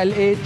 LA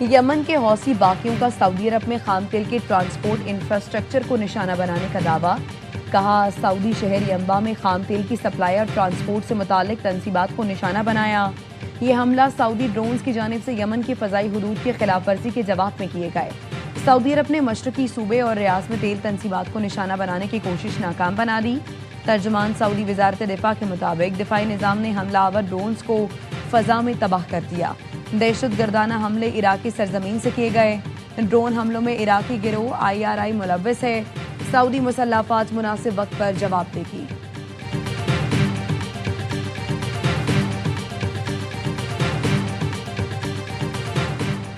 یمن کے حوثی باغیوں کا سعودی عرب میں خام تیل کے ٹرانسپورٹ انفراسٹرکچر کو نشانہ بنانے کا دعویٰ. کہا سعودی شہر ینبع میں خام تیل کی سپلائی اور ٹرانسپورٹ سے متعلق تنصیبات کو نشانہ بنایا. یہ حملہ سعودی ڈرونز کی جانب سے یمن کی فضائی حدود کی خلاف ورزی کے جواب میں کیے گئے. سعودی عرب نے مشرقی صوبے اور ریاض میں تیل تنصیبات کو نشانہ بنانے کی کوشش ناکام بنا دی. ترجمان سعودی وزارت دفاع کے مطابق دفاعی نظام نے حملہ آور ڈرونز کو فضا میں تباہ کر دیا. دہشت گردانہ حملے عراقی سرزمین سے کیے گئے. ڈرون حملوں میں عراقی گروہ IRI ملوث ہے. سعودی مسلح افواج مناسب وقت پر جواب دے گی.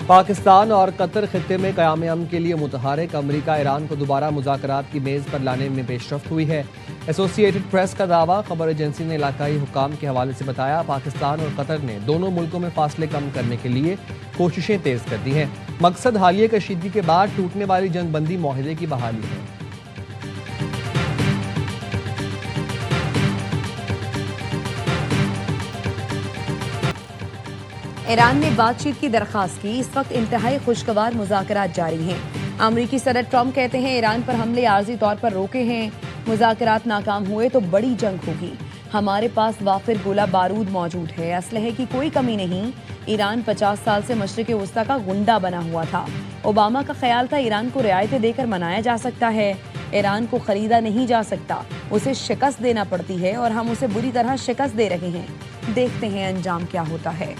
پاکستان اور قطر خطے میں قیام امن کے لیے متحرک. امریکہ ایران کو دوبارہ مذاکرات کی میز پر لانے میں پیش رفت ہوئی ہے. ایسوسی ایٹڈ پریس کا دعویٰ. خبر ایجنسی نے علاقائی حکام کے حوالے سے بتایا پاکستان اور قطر نے دونوں ملکوں میں فاصلے کم کرنے کے لیے کوششیں تیز کر دی ہیں. مقصد حالیہ کشیدگی کے بعد ٹوٹنے والی جنگ بندی معاہدے کی بحالی ہے. ایران نے بات چیت کی درخواست کی. اس وقت انتہائی خوشگوار مذاکرات جاری ہیں. امریکی صدر ٹرمپ کہتے ہیں ایران پر حملے عارضی طور پر روکے ہیں. مذاکرات ناکام ہوئے تو بڑی جنگ ہوگی. ہمارے پاس وافر گولہ بارود موجود ہے. اسلحے کی کوئی کمی نہیں. ایران 50 سال سے مشرق وسطی کا گنڈا بنا ہوا تھا. اوباما کا خیال تھا ایران کو رعایتیں دے کر منایا جا سکتا ہے. ایران کو خریدا نہیں جا سکتا. اسے شکست دینا پڑتی ہے اور ہم اسے بری طرح شکست دے رہے ہیں. دیکھتے ہیں انجام کیا ہوتا ہے.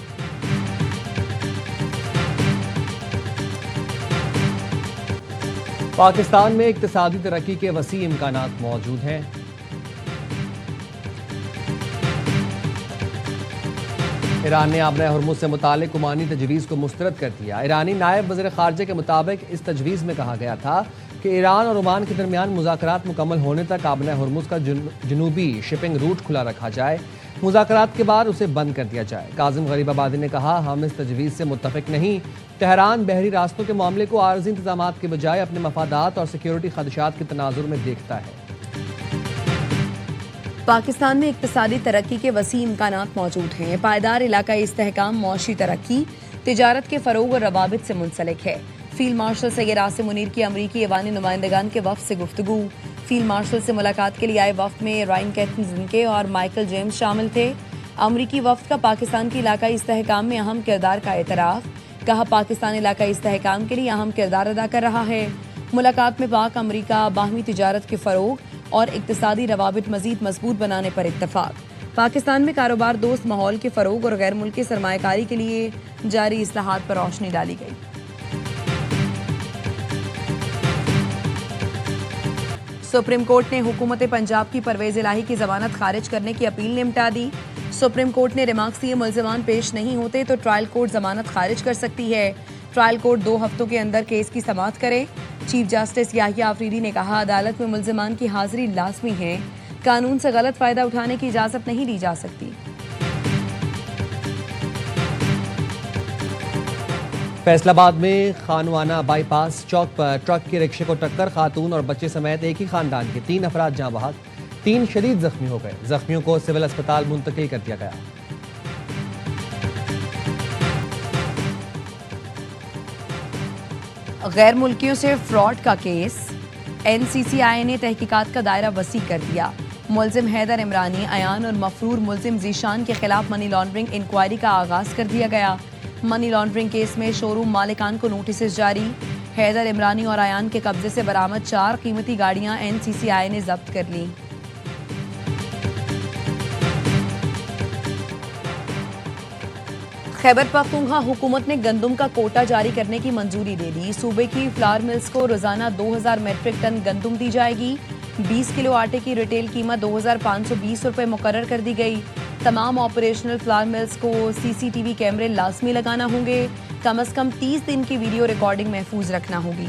پاکستان میں اقتصادی ترقی کے وسیع امکانات موجود ہیں. ایران نے آبرہ ہرمز سے متعلق عمانی تجویز کو مسترد کر دیا. ایرانی نائب وزیر خارجہ کے مطابق اس تجویز میں کہا گیا تھا کہ ایران اور عمان کے درمیان مذاکرات مکمل ہونے تک آبرہ ہرمز کا جنوبی شپنگ روٹ کھلا رکھا جائے. مذاکرات کے بعد اسے بند کر دیا جائے. کاظم غریب آبادی نے کہا ہم اس تجویز سے متفق نہیں. تہران بحری راستوں کے معاملے کو عارضی انتظامات کے بجائے اپنے مفادات اور سیکیورٹی خدشات کے تناظر میں دیکھتا ہے. پاکستان میں اقتصادی ترقی کے وسیع امکانات موجود ہیں. پائیدار علاقائی استحکام معاشی ترقی، تجارت کے فروغ اور روابط سے منسلک ہے. فیلڈ مارشل سید عاصم منیر کی امریکی ایوانی نمائندگان کے وفد سے گفتگو. فیلڈ مارشل سے ملاقات کے لیے آئے وفد میں رائن کیتھن زنکے اور مائیکل جیمز شامل تھے. امریکی وفد کا پاکستان کی علاقائی استحکام میں اہم کردار کا اعتراف. کہا پاکستان علاقائی استحکام کے لیے اہم کردار ادا کر رہا ہے. ملاقات میں پاک امریکہ باہمی تجارت کے فروغ اور اقتصادی روابط مزید مضبوط بنانے پر اتفاق. پاکستان میں کاروبار دوست ماحول کے فروغ اور غیر ملکی سرمایہ کاری کے لیے جاری اصلاحات پر روشنی ڈالی گئی. سپریم کورٹ نے حکومت پنجاب کی پرویز الہی کی ضمانت خارج کرنے کی اپیل نمٹا دی. سپریم کورٹ نے ریمارکس دیے ملزمان پیش نہیں ہوتے تو ٹرائل کورٹ ضمانت خارج کر سکتی ہے. ٹرائل کورٹ 2 ہفتوں کے اندر کیس کی سماعت کرے. چیف جسٹس یحییٰ آفریدی نے کہا عدالت میں ملزمان کی حاضری لازمی ہے. قانون سے غلط فائدہ اٹھانے کی اجازت نہیں دی جا سکتی. فیصل آباد میں خانوانہ by pass Chowk per truck کے رکشے کو ٹکر. خاتون اور بچے سمیت ایک ہی خاندان کے 3 افراد جاں بحق، 3 شدید زخمی ہو گئے. زخمیوں کو سول اسپتال منتقل کر دیا گیا. غیر ملکیوں سے فراڈ کا کیس. NCCI نے تحقیقات کا دائرہ وسیع کر دیا. ملزم حیدر عمرانی، ایان اور مفرور ملزم ذیشان کے خلاف منی لانڈرنگ انکوائری کا آغاز کر دیا گیا. منی لانڈرنگ کیس میں شو روم مالکان کو نوٹسز جاری. حیدر عمرانی اور ایان کے قبضے سے برآمد 4 قیمتی گاڑیاں NCCI نے ضبط کر لیں. خیبر پختونخوا حکومت نے گندم کا کوٹا جاری کرنے کی منظوری دے دی. صوبے کی فلاور ملز کو روزانہ 2000 میٹرک ٹن گندم دی جائے گی. 20 کلو آٹے کی ریٹیل قیمت 2520 روپے مقرر کر دی گئی. تمام آپریشنل فلاور ملز کو CCTV کیمرے لازمی لگانا ہوں گے. کم از کم 30 دن کی ویڈیو ریکارڈنگ محفوظ رکھنا ہوگی.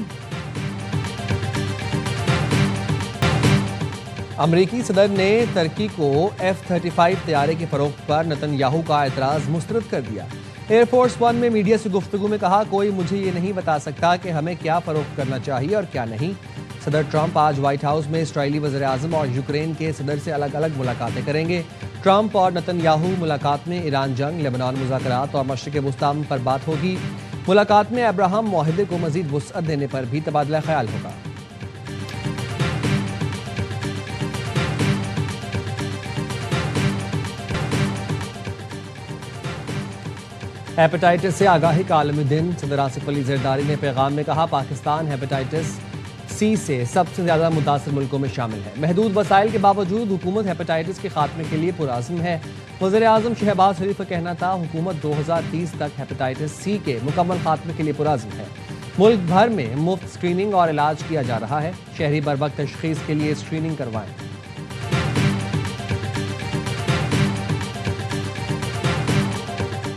امریکی صدر نے ترکی کو F-35 طیارے کی فروخت پر نتن یاہو کا اعتراض مسترد کر دیا. ایئر فورس 1 میں میڈیا سے گفتگو میں کہا کوئی مجھے یہ نہیں بتا سکتا کہ ہمیں کیا فروخت کرنا چاہیے اور کیا نہیں. صدر ٹرمپ آج وائٹ ہاؤس میں اسرائیلی وزیر اعظم اور یوکرین کے صدر سے الگ الگ ملاقاتیں کریں گے. ٹرمپ اور نتن یاہو ملاقات میں ایران جنگ، لبنان مذاکرات اور مشرق وسطی پر بات ہوگی. ملاقات میں ابراہم معاہدے کو مزید وسعت دینے پر بھی تبادلہ خیال ہوگا۔ ہیپاٹائٹس سے آگاہی کا عالمی دن، صدر آصف علی زرداری نے پیغام میں کہا پاکستان ہیپاٹائٹس سی سے سب سے زیادہ متاثر ملکوں میں شامل ہے۔ محدود وسائل کے باوجود حکومت ہیپاٹائٹس کے خاتمے کے لیے پرعزم ہے۔ وزیر اعظم شہباز شریف کا کہنا تھا حکومت 2030 تک ہیپاٹائٹس سی کے مکمل خاتمے کے لیے پرعزم ہے۔ ملک بھر میں مفت اسکریننگ اور علاج کیا جا رہا ہے۔ شہری بروقت تشخیص کے لیے اسکریننگ کروائیں۔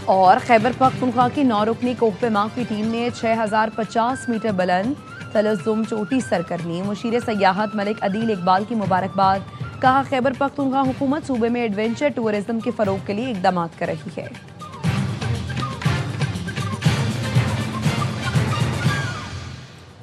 اور خیبر پختونخوا کی 9 رکنی کوہ پیما کی ٹیم نے 6050 میٹر بلند تلزم چوٹی سر کر لی۔ مشیر سیاحت ملک عدیل اقبال کی مبارکباد، کہا خیبر پختونخوا حکومت صوبے میں ایڈونچر ٹورزم کے فروغ کے لیے اقدامات کر رہی ہے۔